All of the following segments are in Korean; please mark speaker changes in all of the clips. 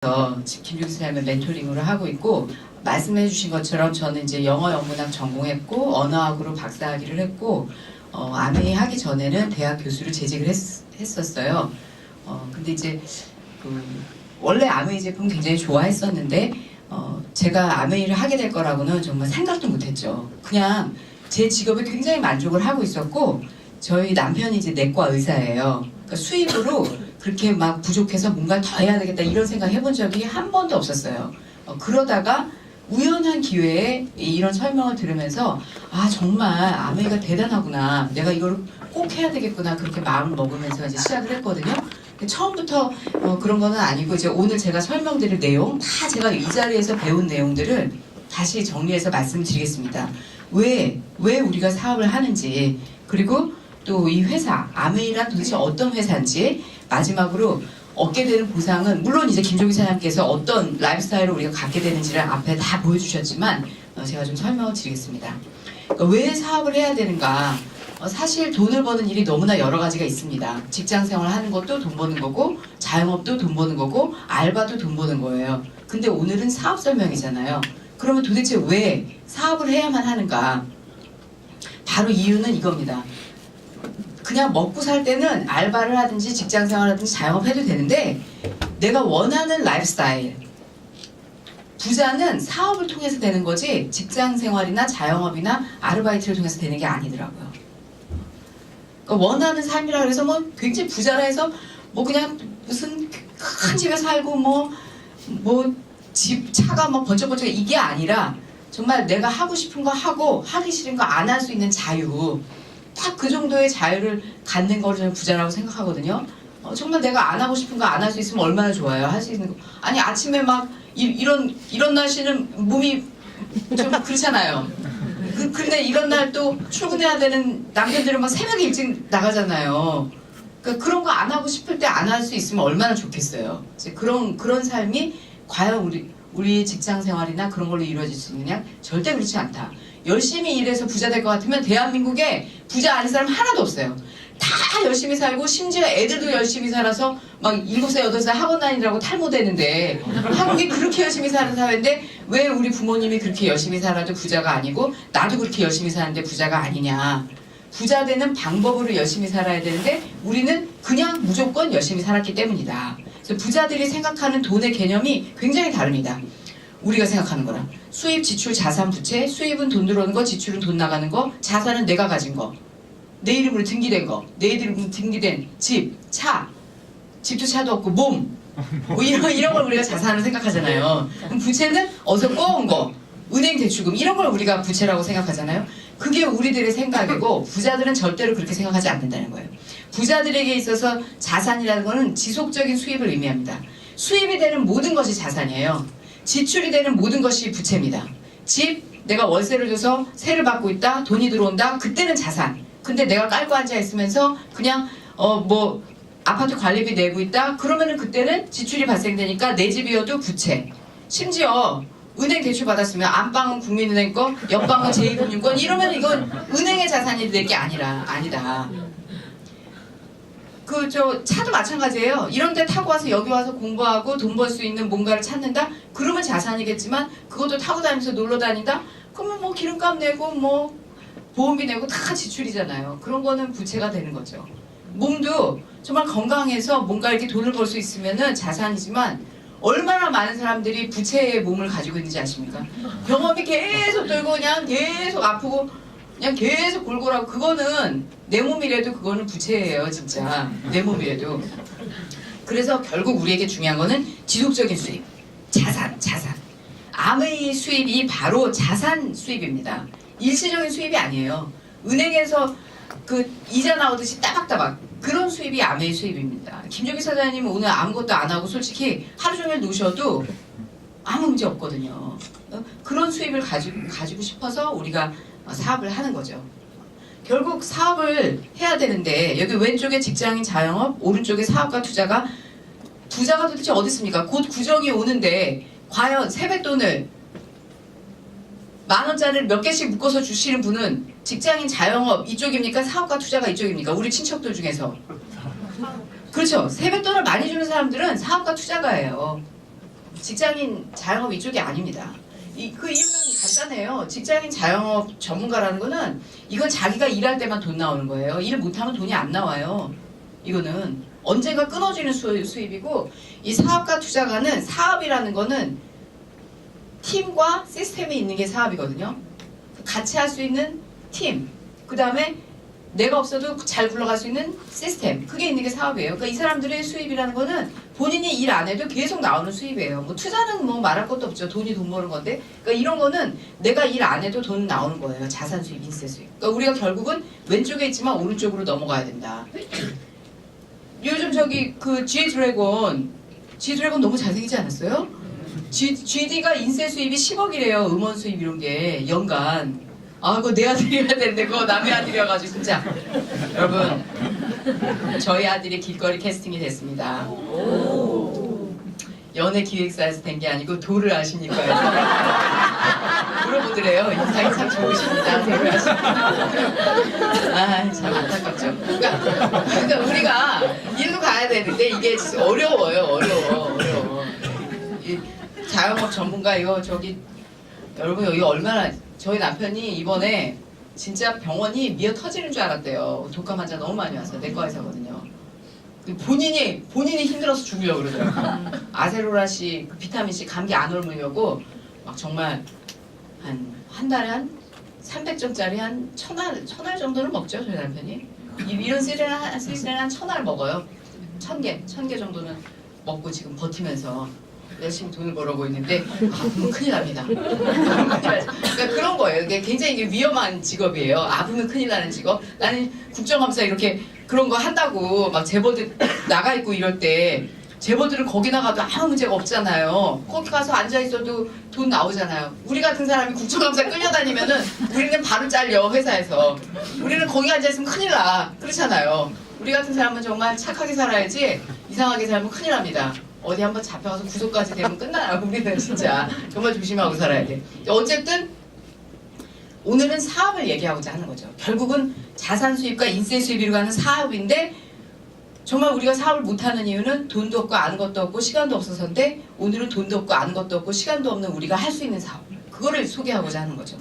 Speaker 1: 김종기 선생님의 멘토링으로 하고 있고, 말씀해 주신 것처럼 저는 이제 영어 영문학 전공했고 언어학으로 박사학위를 했고 아메이 하기 전에는 대학 교수를 재직을 했었어요. 근데 이제 원래 아메이 제품 굉장히 좋아했었는데 제가 아메이를 하게 될 거라고는 정말 생각도 못했죠. 그냥 제 직업에 굉장히 만족을 하고 있었고, 저희 남편이 이제 내과 의사예요. 그러니까 수입으로 그렇게 막 부족해서 뭔가 더 해야 되겠다 이런 생각 해본 적이 한 번도 없었어요. 그러다가 우연한 기회에 이런 설명을 들으면서 아, 정말 아메이가 대단하구나, 내가 이걸 꼭 해야 되겠구나, 그렇게 마음을 먹으면서 이제 시작을 했거든요. 처음부터 그런 거는 아니고, 이제 오늘 제가 설명드릴 내용 다 제가 이 자리에서 배운 내용들을 다시 정리해서 말씀드리겠습니다. 왜 우리가 사업을 하는지, 그리고 또 이 회사 아메이란 도대체 어떤 회사인지, 마지막으로 얻게 되는 보상은 물론 이제 김종기 사장님께서 어떤 라이프스타일을 우리가 갖게 되는지를 앞에 다 보여주셨지만 제가 좀 설명을 드리겠습니다. 그러니까 왜 사업을 해야 되는가? 사실 돈을 버는 일이 너무나 여러 가지가 있습니다. 직장 생활 하는 것도 돈 버는 거고, 자영업도 돈 버는 거고, 알바도 돈 버는 거예요. 근데 오늘은 사업 설명이잖아요. 그러면 도대체 왜 사업을 해야만 하는가? 바로 이유는 이겁니다. 그냥 먹고 살 때는 알바를 하든지 직장 생활을 하든지 자영업해도 되는데, 내가 원하는 라이프스타일, 부자는 사업을 통해서 되는 거지 직장 생활이나 자영업이나 아르바이트를 통해서 되는 게 아니더라고요. 그러니까 원하는 삶이라 그래서 뭐 굉장히 부자라 해서 뭐 그냥 무슨 큰 집에 살고 뭐 집 차가 뭐 번쩍번쩍 이게 아니라, 정말 내가 하고 싶은 거 하고 하기 싫은 거 안 할 수 있는 자유, 딱 그 정도의 자유를 갖는 거를 저는 부자라고 생각하거든요. 정말 내가 안 하고 싶은 거 안 할 수 있으면 얼마나 좋아요. 할 수 있는 거. 아니, 아침에 막 이런 날씨는 몸이 좀 그렇잖아요. 근데 이런 날 또 출근해야 되는 남편들은 막 새벽에 일찍 나가잖아요. 그러니까 그런 거 안 하고 싶을 때 안 할 수 있으면 얼마나 좋겠어요. 이제 그런 삶이 과연 우리 직장 생활이나 그런 걸로 이루어질 수 있느냐? 절대 그렇지 않다. 열심히 일해서 부자 될 것 같으면 대한민국에 부자 아닌 사람 하나도 없어요. 다 열심히 살고, 심지어 애들도 열심히 살아서 막 7살, 8살 학원 다니라고 탈모되는데, 한국이 그렇게 열심히 사는 사회인데 왜 우리 부모님이 그렇게 열심히 살아도 부자가 아니고 나도 그렇게 열심히 사는데 부자가 아니냐. 부자 되는 방법으로 열심히 살아야 되는데 우리는 그냥 무조건 열심히 살았기 때문이다. 그래서 부자들이 생각하는 돈의 개념이 굉장히 다릅니다. 우리가 생각하는 거랑 수입, 지출, 자산, 부채. 수입은 돈 들어오는 거, 지출은 돈 나가는 거, 자산은 내가 가진 거, 내 이름으로 등기된 거, 내 이름으로 등기된 집, 차, 집도 차도 없고 몸, 뭐 이런 걸 우리가 자산을 생각하잖아요. 그럼 부채는 어서 꺼온 거, 은행 대출금, 이런 걸 우리가 부채라고 생각하잖아요. 그게 우리들의 생각이고, 부자들은 절대로 그렇게 생각하지 않는다는 거예요. 부자들에게 있어서 자산이라는 거는 지속적인 수입을 의미합니다. 수입이 되는 모든 것이 자산이에요. 지출이 되는 모든 것이 부채입니다. 집, 내가 월세를 줘서 세를 받고 있다, 돈이 들어온다, 그때는 자산. 근데 내가 깔고 앉아 있으면서 그냥 뭐 아파트 관리비 내고 있다, 그러면은 그때는 지출이 발생되니까 내 집이어도 부채. 심지어 은행 대출 받았으면 안방은 국민은행 거, 옆방은 제2금융권, 이러면 이건 은행의 자산이 될 게 아니다. 차도 마찬가지예요. 이런 데 타고 와서 여기 와서 공부하고 돈 벌 수 있는 뭔가를 찾는다? 그러면 자산이겠지만, 그것도 타고 다니면서 놀러 다닌다? 그러면 뭐 기름값 내고 뭐 보험비 내고 다 지출이잖아요. 그런 거는 부채가 되는 거죠. 몸도 정말 건강해서 뭔가 이렇게 돈을 벌 수 있으면은 자산이지만, 얼마나 많은 사람들이 부채의 몸을 가지고 있는지 아십니까? 병원비 계속 들고 그냥 계속 아프고 그냥 계속 골골하고, 그거는 내 몸이라도 그거는 부채예요, 진짜. 내 몸이라도. 그래서 결국 우리에게 중요한 거는 지속적인 수입, 자산. 아메이 수입이 바로 자산 수입입니다. 일시적인 수입이 아니에요. 은행에서 그 이자 나오듯이 따박따박, 그런 수입이 아메이 수입입니다. 김종기 사장님은 오늘 아무것도 안 하고 솔직히 하루 종일 노셔도 아무 문제 없거든요. 그런 수입을 가지고 싶어서 우리가 사업을 하는 거죠. 결국 사업을 해야 되는데, 여기 왼쪽에 직장인 자영업, 오른쪽에 사업가 투자가, 부자가 도대체 어디 있습니까? 곧 구정이 오는데 과연 세뱃돈을 10,000원짜리를 몇 개씩 묶어서 주시는 분은 직장인 자영업 이쪽입니까? 사업가 투자가 이쪽입니까? 우리 친척들 중에서. 그렇죠. 세뱃돈을 많이 주는 사람들은 사업가 투자가예요. 직장인 자영업 이쪽이 아닙니다. 그 이유는 간단해요. 직장인 자영업 전문가라는 거는 이건 자기가 일할 때만 돈 나오는 거예요. 일 못하면 돈이 안 나와요. 이거는 언젠가 끊어지는 수입이고, 이 사업가 투자가는, 사업이라는 거는 팀과 시스템이 있는 게 사업이거든요. 같이 할 수 있는 팀, 그 다음에 내가 없어도 잘 굴러갈 수 있는 시스템, 그게 있는 게 사업이에요. 그러니까 이 사람들의 수입이라는 거는 본인이 일 안 해도 계속 나오는 수입이에요. 뭐 투자는 뭐 말할 것도 없죠. 돈이 돈 버는 건데. 그러니까 이런 거는 내가 일 안 해도 돈 나오는 거예요. 자산 수입, 인세 수입. 그러니까 우리가 결국은 왼쪽에 있지만 오른쪽으로 넘어가야 된다. 요즘 저기 그 G 드래곤 너무 잘생기지 않았어요? GD가 인세 수입이 10억이래요. 음원 수입 이런 게 연간. 아, 그거 내 아들이어야 되는데 그거 남의 아들이어가지고 진짜. 여러분, 저희 아들이 길거리 캐스팅이 됐습니다. 연예 기획사에서 된 게 아니고 도를 아십니까? 물어보더래요. 인상이 참 좋으십니다. 도를 아십니까? 아, 참 안타깝죠. 그러니까 우리가 일로 가야 되는데 이게 어려워. 이 자영업 전문가 이거 저기 여러분 여기 얼마나, 저희 남편이 이번에 진짜 병원이 미어 터지는 줄 알았대요. 독감 환자 너무 많이 왔어요. 내과에서거든요. 본인이 힘들어서 죽으려고 그러더라고요. 아세로라씨, 그 비타민C 감기 안 옮으려고 막 정말 한 달에 한 300점짜리 한 1000알 정도는 먹죠. 저희 남편이. 이런 시리얼 한 1000알 먹어요. 1000개 정도는 먹고 지금 버티면서 열심히 돈을 벌어오고 있는데 아프면 큰일 납니다. 그러니까 그런 거예요. 이게 굉장히 이게 위험한 직업이에요. 아프면 큰일 나는 직업. 나는 국정감사 이렇게 그런 거 한다고 막 재벌들 나가 있고 이럴 때 재벌들은 거기 나가도 아무 문제가 없잖아요. 거기 가서 앉아 있어도 돈 나오잖아요. 우리 같은 사람이 국정감사 끌려다니면은 우리는 바로 잘려, 회사에서. 우리는 거기 앉아 있으면 큰일 나. 그렇잖아요. 우리 같은 사람은 정말 착하게 살아야지 이상하게 살면 큰일 납니다. 어디 한번 잡혀가서 구속까지 되면 끝나요. 우리는 진짜 정말 조심하고 살아야 돼. 어쨌든 오늘은 사업을 얘기하고자 하는 거죠. 결국은 자산 수입과 인세 수입으로 가는 사업인데, 정말 우리가 사업을 못하는 이유는 돈도 없고 아는 것도 없고 시간도 없어서인데, 오늘은 돈도 없고 아는 것도 없고 시간도 없는 우리가 할 수 있는 사업, 그거를 소개하고자 하는 거죠.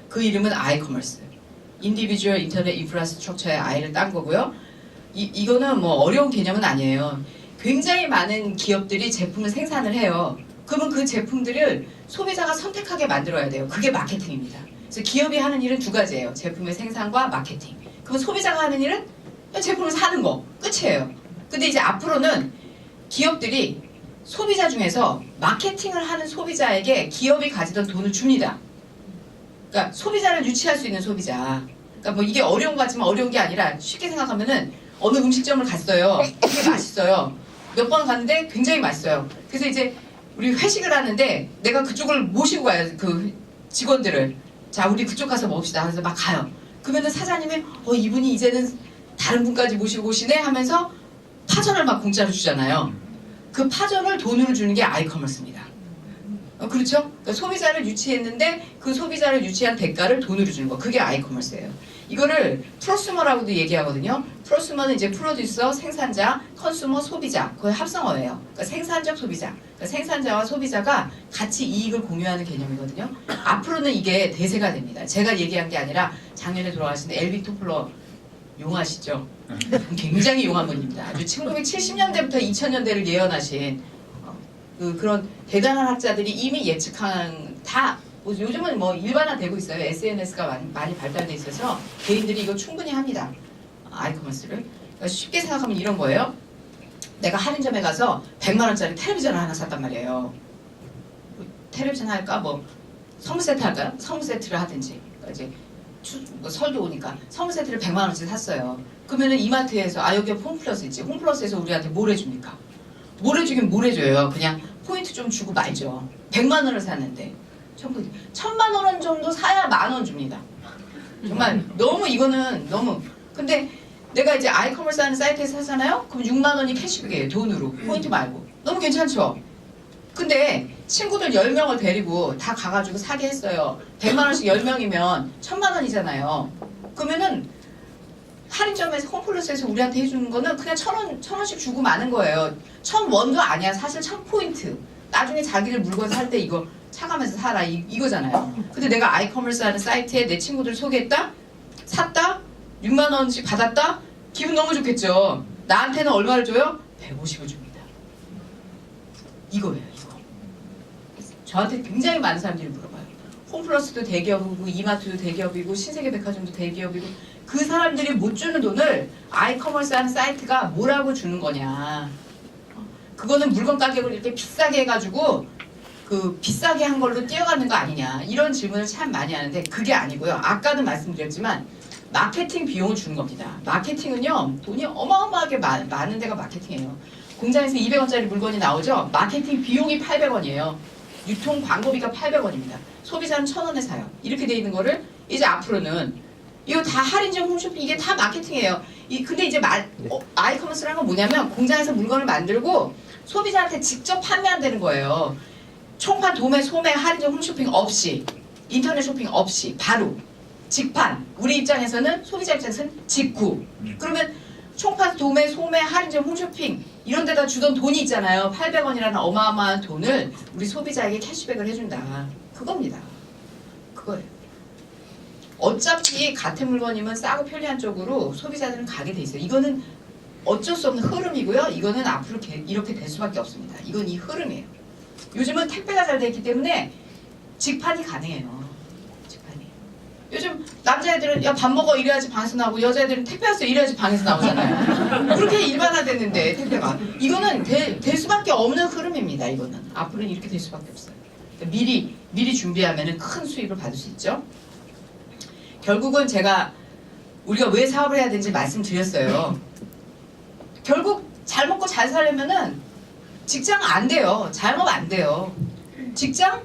Speaker 1: 그 이름은 아이커머스, 인디비주얼 인터넷 인프라스트럭처의 I를 딴 거고요. 이거는 뭐 어려운 개념은 아니에요. 굉장히 많은 기업들이 제품을 생산을 해요. 그러면 그 제품들을 소비자가 선택하게 만들어야 돼요. 그게 마케팅입니다. 그래서 기업이 하는 일은 두 가지예요. 제품의 생산과 마케팅. 그럼 소비자가 하는 일은 제품을 사는 거. 끝이에요. 근데 이제 앞으로는 기업들이 소비자 중에서 마케팅을 하는 소비자에게 기업이 가지던 돈을 줍니다. 그러니까 소비자를 유치할 수 있는 소비자. 그러니까 뭐 이게 어려운 것 같지만 어려운 게 아니라, 쉽게 생각하면은 어느 음식점을 갔어요. 되게 맛있어요. 몇 번 갔는데 굉장히 맛있어요. 그래서 이제 우리 회식을 하는데 내가 그쪽을 모시고 가요. 그 직원들을. 자, 우리 그쪽 가서 먹읍시다. 그래서 막 가요. 그러면은 사장님이 이분이 이제는 다른 분까지 모시고 오시네 하면서 파전을 막 공짜로 주잖아요. 그 파전을 돈으로 주는 게 아이커머스입니다. 그렇죠? 그러니까 소비자를 유치했는데 그 소비자를 유치한 대가를 돈으로 주는 거. 그게 아이커머스예요. 이거를 프로슈머라고도 얘기하거든요. 프로슈머는 이제 프로듀서, 생산자, 컨슈머, 소비자. 그의 합성어예요. 그러니까 생산적 소비자. 그러니까 생산자와 소비자가 같이 이익을 공유하는 개념이거든요. 앞으로는 이게 대세가 됩니다. 제가 얘기한 게 아니라 작년에 돌아가신 엘비 토플러, 용하시죠? 굉장히 용한 분입니다. 아주 1970년대부터 2000년대를 예언하신 그런 대단한 학자들이 이미 예측한, 다 요즘은 뭐 일반화되고 있어요. SNS가 많이 발달돼 있어서 개인들이 이거 충분히 합니다. 아이커머스를. 그러니까 쉽게 생각하면 이런 거예요. 내가 할인점에 가서 100만 원짜리 텔레비전을 하나 샀단 말이에요. 텔레비전 할까? 뭐 선물 세트 할까요? 선물 세트를 하든지. 그러니까 이제 뭐 설도 오니까 선물 세트를 100만 원짜리 샀어요. 그러면은 이마트에서 여기 홈플러스 있지. 홈플러스에서 우리한테 뭘 해줍니까? 뭘 해주긴 뭘 해줘요. 그냥 포인트 좀 주고 말죠. 100만 원을 샀는데 전부 1000만 원 정도 사야 10,000원 줍니다. 정말 너무, 이거는 너무. 근데 내가 이제 아이커머스 하는 사이트에서 사잖아요? 그럼 6만 원이 캐시백이에요. 돈으로. 포인트 말고. 너무 괜찮죠? 근데 친구들 10명을 데리고 다 가가지고 사게 했어요. 100만 원씩 10명이면 1000만 원이잖아요. 그러면은 할인점에서 홈플러스에서 우리한테 해주는 거는 그냥 1000원씩 주고 마는 거예요. 1000원도 아니야. 사실 1000포인트. 나중에 자기들 물건 살 때 이거 차가면서 사라 이거잖아요. 근데 내가 아이커머스 하는 사이트에 내 친구들 소개했다? 샀다? 6만 원씩 받았다? 기분 너무 좋겠죠. 나한테는 얼마를 줘요? 150을 줍니다. 이거예요, 이거. 저한테 굉장히 많은 사람들이 물어봐요. 홈플러스도 대기업이고 이마트도 대기업이고 신세계백화점도 대기업이고 그 사람들이 못 주는 돈을 아이커머스 하는 사이트가 뭐라고 주는 거냐. 그거는 물건 가격을 이렇게 비싸게 해가지고 그 비싸게 한 걸로 뛰어가는 거 아니냐. 이런 질문을 참 많이 하는데 그게 아니고요. 아까도 말씀드렸지만 마케팅 비용을 주는 겁니다. 마케팅은요. 돈이 어마어마하게 많은 데가 마케팅이에요. 공장에서 200원짜리 물건이 나오죠. 마케팅 비용이 800원이에요. 유통 광고비가 800원입니다. 소비자는 1,000원에 사요. 이렇게 돼 있는 거를 이제 앞으로는 이거 다 할인점 홈쇼핑 이게 다 마케팅이에요. 근데 이제 아이커머스라는 건 뭐냐면 공장에서 물건을 만들고 소비자한테 직접 판매한다는 거예요. 총판, 도매, 소매, 할인점 홈쇼핑 없이 인터넷 쇼핑 없이 바로 직판. 우리 입장에서는 소비자 입장에서는 직구. 그러면 총판, 도매, 소매, 할인점 홈쇼핑 이런 데다 주던 돈이 있잖아요. 800원이라는 어마어마한 돈을 우리 소비자에게 캐시백을 해준다. 그겁니다. 그거예요. 어차피 같은 물건이면 싸고 편리한 쪽으로 소비자들은 가게 돼 있어요. 이거는 어쩔 수 없는 흐름이고요. 이거는 앞으로 이렇게 될 수밖에 없습니다. 이건 이 흐름이에요. 요즘은 택배가 잘 돼 있기 때문에 직판이 가능해요. 직판이. 요즘 남자애들은 야 밥 먹어 이래야지 방에서 나오고 여자애들은 택배 왔어 이래야지 방에서 나오잖아요. 그렇게 일반화됐는데 택배가. 이거는 될 수밖에 없는 흐름입니다. 이거는. 앞으로는 이렇게 될 수밖에 없어요. 그러니까 미리 준비하면 큰 수익을 받을 수 있죠. 결국은 우리가 왜 사업을 해야 되는지 말씀드렸어요. 결국 잘 먹고 잘 살려면은 직장 안 돼요. 자영업 안 돼요. 직장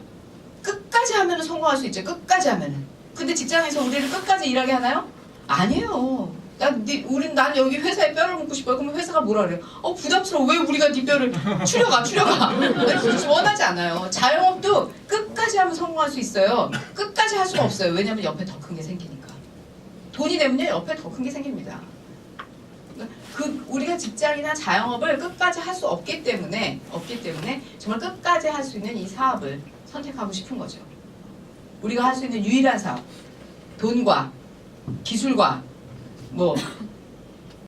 Speaker 1: 끝까지 하면은 성공할 수 있죠. 끝까지 하면은. 근데 직장에서 우리를 끝까지 일하게 하나요? 아니에요. 난 여기 회사에 뼈를 묻고 싶어요. 그러면 회사가 뭐라 그래요? 부담스러워. 왜 우리가 네 뼈를 추려가. 원하지 않아요. 자영업도 끝까지 하면 성공할 수 있어요. 끝까지 할 수가 없어요. 왜냐면 옆에 더 큰 게 생기니까. 돈이 되면요 옆에 더 큰 게 생깁니다. 우리가 직장이나 자영업을 끝까지 할 수 없기 때문에 정말 끝까지 할 수 있는 이 사업을 선택하고 싶은 거죠. 우리가 할 수 있는 유일한 사업, 돈과 기술과